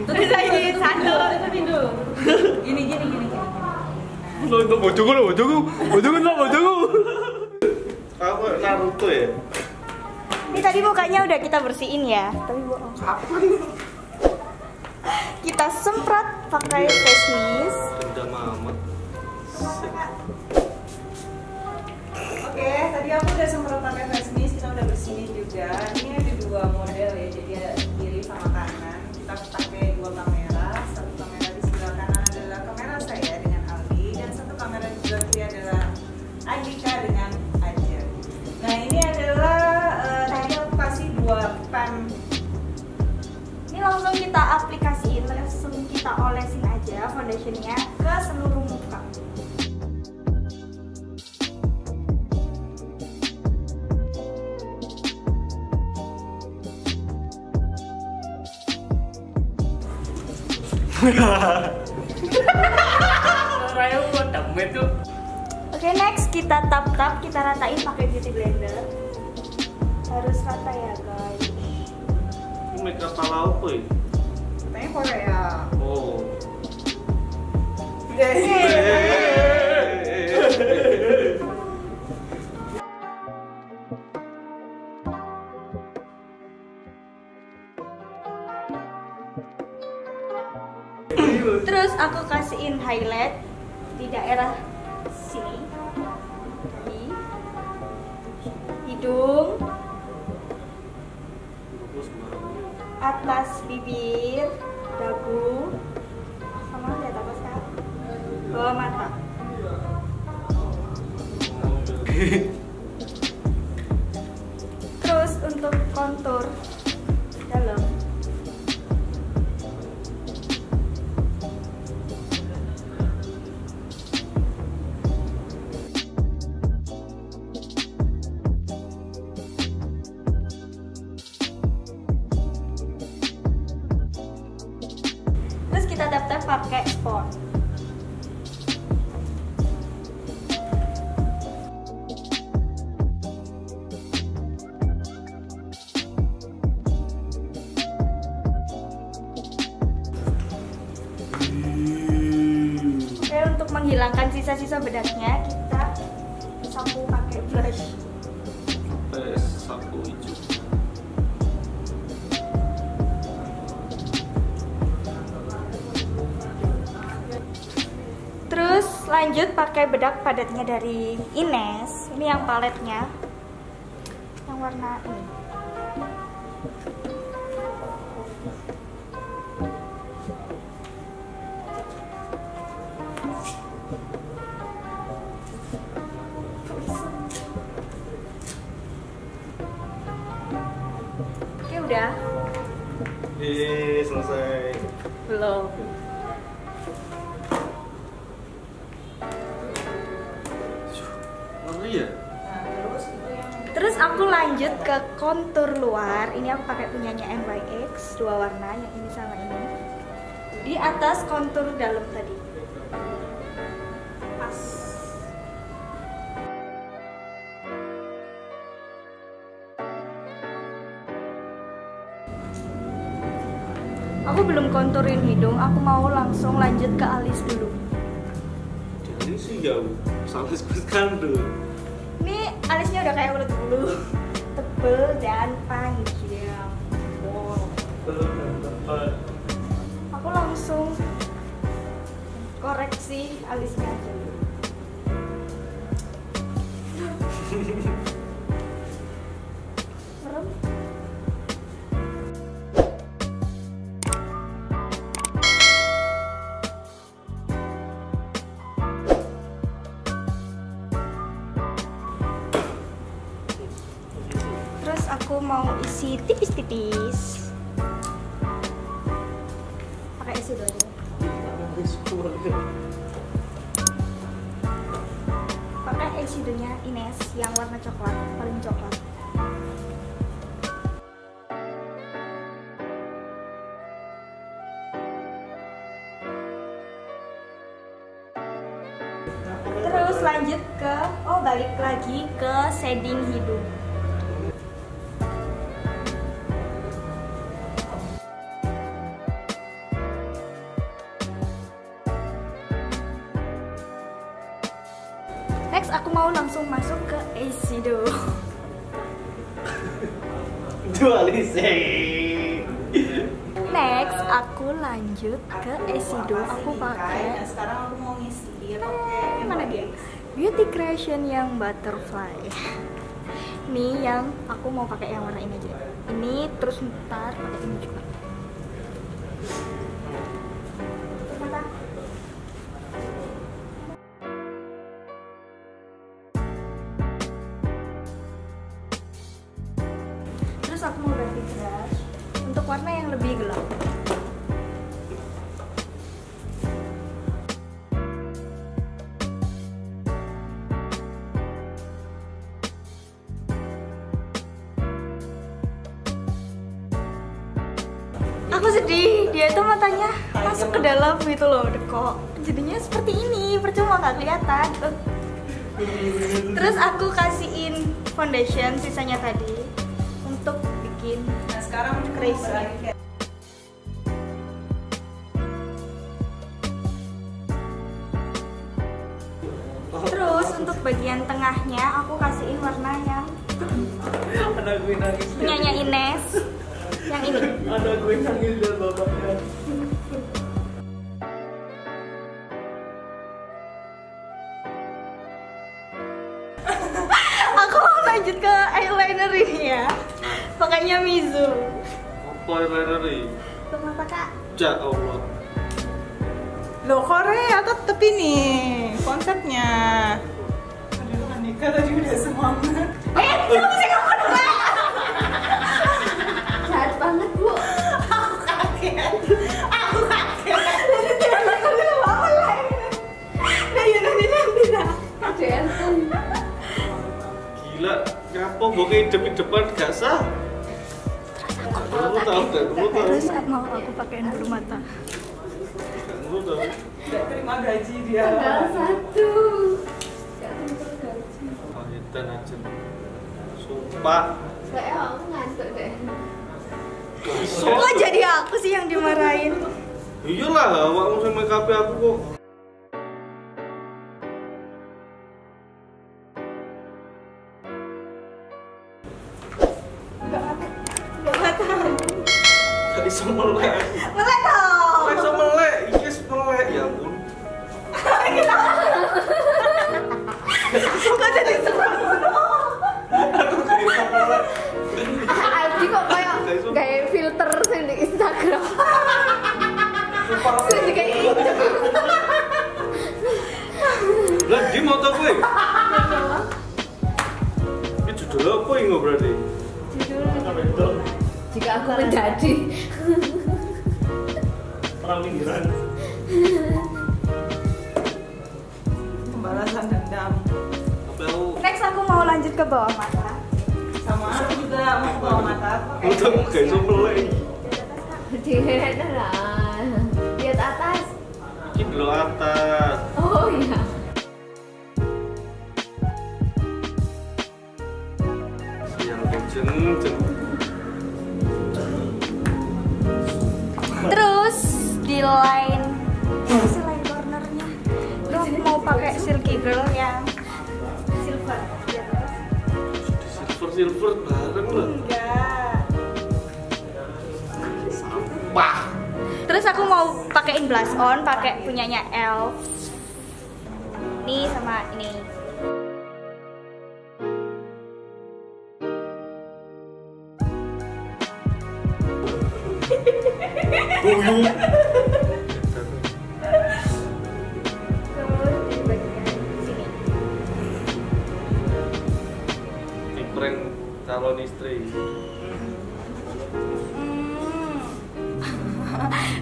Terus lagi satu, tutupin dulu. Gini. Lo itu bojoku. Aku Naruto ya. Ini tadi mukanya udah kita bersihin ya, tapi bohong. Kapan? Kita semprot pakai face mist. Udah mama. Oke, tadi aku udah semprot pakai face mist, kita udah bersihin juga. Ini ada dua model ya, jadi ada kiri sama kanan. Kita pakai dua kamera. Satu kamera di sebelah kanan adalah kamera saya dengan Aldi, dan satu kamera di sebelah kiri adalah Andika dengan Aja. Nah ini adalah tadi aku kasih dua pen. Ini langsung kita aplikasiin, langsung kita olesin aja foundationnya ke seluruh muka. Raya buat damet tuh. Oke, next kita tap-tap, kita ratain pakai beauty blender. Harus rata ya guys. Ini makeup ala apa ya? Katanya Korea. Oh. Terus aku kasihin highlight di daerah sini, di hidung, atas bibir, dagu, sama lihat apa sekarang? Bawah mata. Terus untuk kontur dalam, terus kita tap-tap pakai spons. Oke, untuk menghilangkan sisa-sisa bedaknya kita sapu pakai brush. Sapu hijau. Terus lanjut pakai bedak padatnya dari Ines. Ini yang paletnya, yang warna ini. Oke, udah. Selesai. Belum. Oh iya. Terus aku lanjut ke kontur luar. Ini aku pakai punyanya NYX, dua warna, yang ini sama ini. Di atas kontur dalam tadi. Pas. Aku belum konturin hidung, aku mau langsung lanjut ke alis dulu. Jadi sih jauh. Sampai sekarang dulu. Ini alisnya udah kayak ulet bulu, tebel dan panjang. Wow. Aku langsung koreksi alisnya aja. Merem. Terus aku mau isi tipis-tipis. Pakai isi dulu. Pakai eyeshadow-nya Ines yang warna coklat, paling coklat. Terus lanjut ke, balik lagi ke shading hidung. aku mau langsung masuk ke Eyeshadow. Dualising. Next, aku lanjut ke Eyeshadow. Aku pakai sekarang aku mau ngisi dia pakai mana dia? Beauty Creation yang butterfly. Ini yang aku mau pakai yang warna ini aja. Ini terus ntar pakai ini juga. Terus aku mau ganti brush untuk warna yang lebih gelap. Aku sedih, dia itu matanya masuk ke dalam gitu loh, kok jadinya seperti ini, percuma nggak kelihatan. Terus aku kasihin foundation sisanya tadi untuk bikin nah sekarang crazy. Terus untuk bagian tengahnya aku kasihin warna yang Anak gue nangis. punyanya Ines, yang ini. Anak gue nangis dan bapaknya. Aku mau lanjut ke eyeliner ini ya. Pakainya Mizu. Apa eyeliner ini? Untuk mata Kak. Ya Allah. Loh Korea tetep ini konsepnya. Aduh Andika tadi udah semangat. Kamu sih kamu dulu. Jahat banget bu. Aku kaget. Gila, ngapa gue kayak depan gak sah? Kamu tahu gak? Kamu tahu? Terus mau aku pakein bulu mata. Kamu tahu? Gak terima gaji dia. Tanggal 1. Gak tentu gaji. Pahitan aja. Sumpah. Soalnya aku ngantuk deh. Kok jadi aku sih yang dimarahin? Iyalah, awakmu sing make up aku kok. Gak iso melek. Melek dong. Gak iso melek, iki wis melek ya ampun. Kok jadi serem? Aku gak iso melek. Aldi kok kayak gaya filter sing di Instagram. Sing kayak gitu. Lah di moto kowe. Ini judul apa ini berarti? Jika aku menjadi Perang pinggiran. Pembalasan dendam. Apa aku? Next aku mau lanjut ke bawah mata. Sama aku juga mau ke bawah mata. Pakai Untuk gak iso melek. di lah. Lihat atas. Iki delok atas. Oh iya. Sial kenceng. Terus di line cornernya tuh mau pakai Silky Girl yang silver. Silver bareng lah. Enggak. Wah. Terus aku mau pakein blush on, pakai punyanya Elf. Ini sama ini. Bulu. Terus di bagian sini. Di prank calon istri.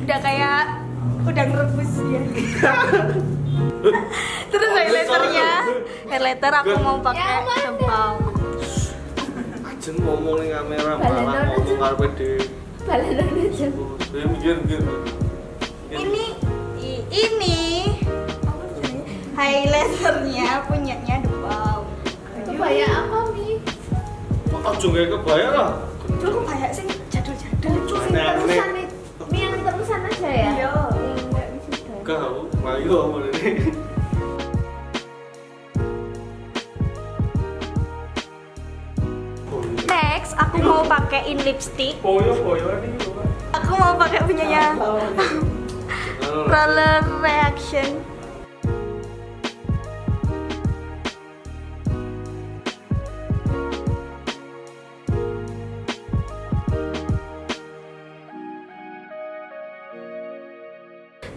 Udah kayak udah ngerebus ya. Terus highlighter aku mau pakai tebal. Ajen ngomong ning kamera Balon malah ngomong karepe dhewe. Balon aja. Ya mikir. Ini highlighternya punyanya Debau. Kebaya apa Mi? Aja gawe kebaya lah. Dulu kayak sing jadul-jadul itu sing Aneh-aneh. Terusan Mi yang terusan aja ya. Iya. Yang enggak wisuda. Kau, ayo ini. Next aku mau pakein lipstick. Boyo ini loh. Aku mau pakai punyanya Roller Reaction.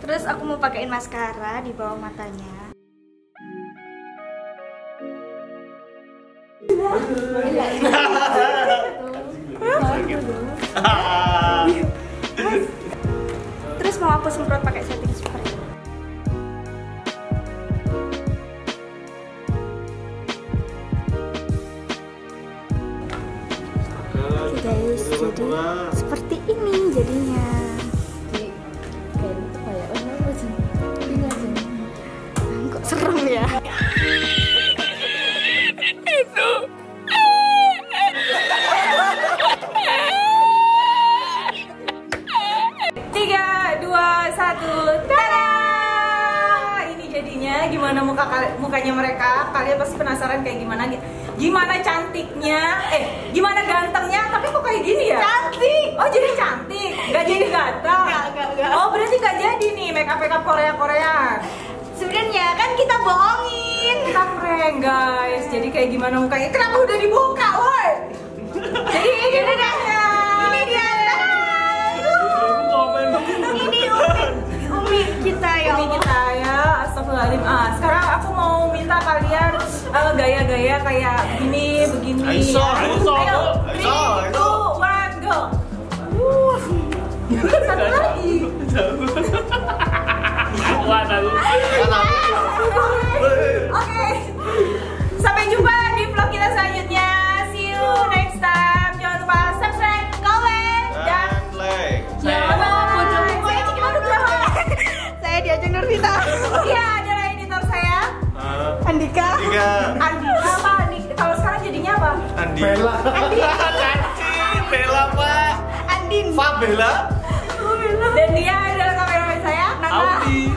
Terus aku mau pakein maskara di bawah matanya. Terus mau aku semprot pakai setting spray. Oke guys, jadi seperti ini jadinya. Kok serem ya? Itu. 3, 2, 1, tada! Ini jadinya gimana mukanya mereka? Kalian pasti penasaran kayak gimana? Gimana cantiknya? Gimana gantengnya? Tapi kok kayak gini ya? Cantik. Oh jadi cantik, nggak jadi ganteng? Nggak. Oh berarti nggak jadi nih make up Korea. Sebenarnya kan kita bohongin. Kita prank guys. Jadi kayak gimana mukanya? Kenapa udah dibuka, woi? Jadi ini dia. Ini dia. Ini Umi kita ya. Umi kita ya. Astagfirullahaladzim. Sekarang aku mau minta kalian gaya-gaya kayak begini. Ayo. 3, 2, 1, go. Satu lagi. Oke. Sampai jumpa di vlog kita selanjutnya. See you next time. Jangan lupa subscribe, comment, dan like. Saya Diajeng Nurvita. Iya, adalah editor saya. Andika. Apa? Kalau sekarang jadinya apa? Andi. Bella. Bella Pak. Andin. Pak Bella. Dan dia adalah kameramen saya, Nana. Audi.